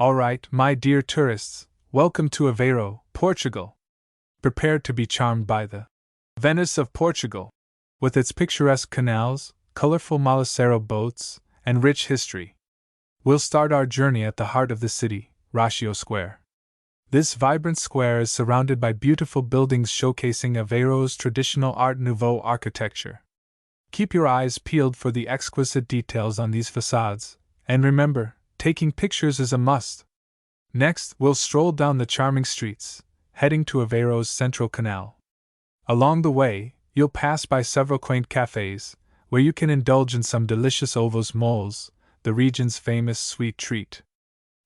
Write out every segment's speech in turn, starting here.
Alright, my dear tourists, welcome to Aveiro, Portugal. Prepare to be charmed by the Venice of Portugal, with its picturesque canals, colorful Malacero boats, and rich history. We'll start our journey at the heart of the city, Ratio Square. This vibrant square is surrounded by beautiful buildings showcasing Aveiro's traditional Art Nouveau architecture. Keep your eyes peeled for the exquisite details on these facades, and remember, taking pictures is a must. Next, we'll stroll down the charming streets, heading to Aveiro's central canal. Along the way, you'll pass by several quaint cafes, where you can indulge in some delicious ovos moles, the region's famous sweet treat.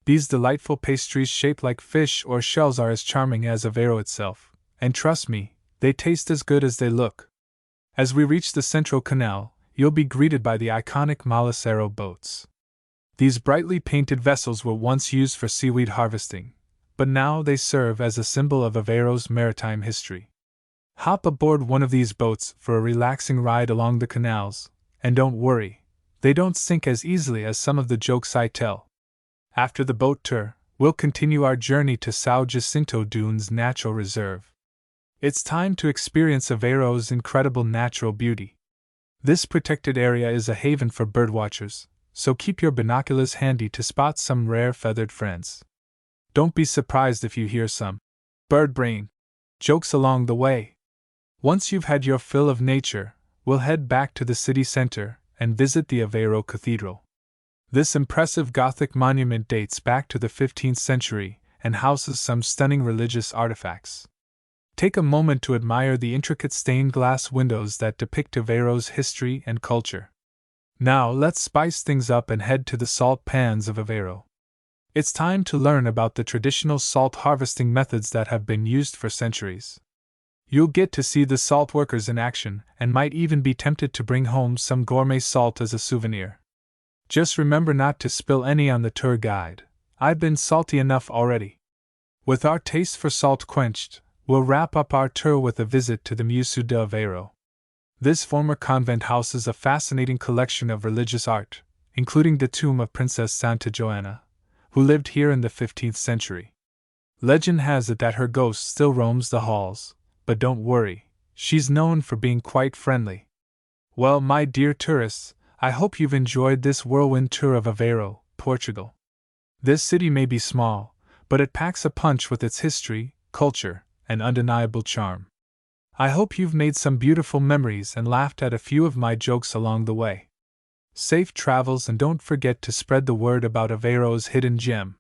These delightful pastries shaped like fish or shells are as charming as Aveiro itself, and trust me, they taste as good as they look. As we reach the central canal, you'll be greeted by the iconic Malacero boats. These brightly painted vessels were once used for seaweed harvesting, but now they serve as a symbol of Aveiro's maritime history. Hop aboard one of these boats for a relaxing ride along the canals, and don't worry, they don't sink as easily as some of the jokes I tell. After the boat tour, we'll continue our journey to São Jacinto Dunes Natural Reserve. It's time to experience Aveiro's incredible natural beauty. This protected area is a haven for birdwatchers, so keep your binoculars handy to spot some rare feathered friends. Don't be surprised if you hear some bird brain jokes along the way. Once you've had your fill of nature, we'll head back to the city center and visit the Aveiro Cathedral. This impressive Gothic monument dates back to the 15th century and houses some stunning religious artifacts. Take a moment to admire the intricate stained glass windows that depict Aveiro's history and culture. Now let's spice things up and head to the salt pans of Aveiro. It's time to learn about the traditional salt harvesting methods that have been used for centuries. You'll get to see the salt workers in action and might even be tempted to bring home some gourmet salt as a souvenir. Just remember not to spill any on the tour guide. I've been salty enough already. With our taste for salt quenched, we'll wrap up our tour with a visit to the Museu de Aveiro. This former convent houses a fascinating collection of religious art, including the tomb of Princess Santa Joana, who lived here in the 15th century. Legend has it that her ghost still roams the halls, but don't worry, she's known for being quite friendly. Well, my dear tourists, I hope you've enjoyed this whirlwind tour of Aveiro, Portugal. This city may be small, but it packs a punch with its history, culture, and undeniable charm. I hope you've made some beautiful memories and laughed at a few of my jokes along the way. Safe travels and don't forget to spread the word about Aveiro's hidden gem.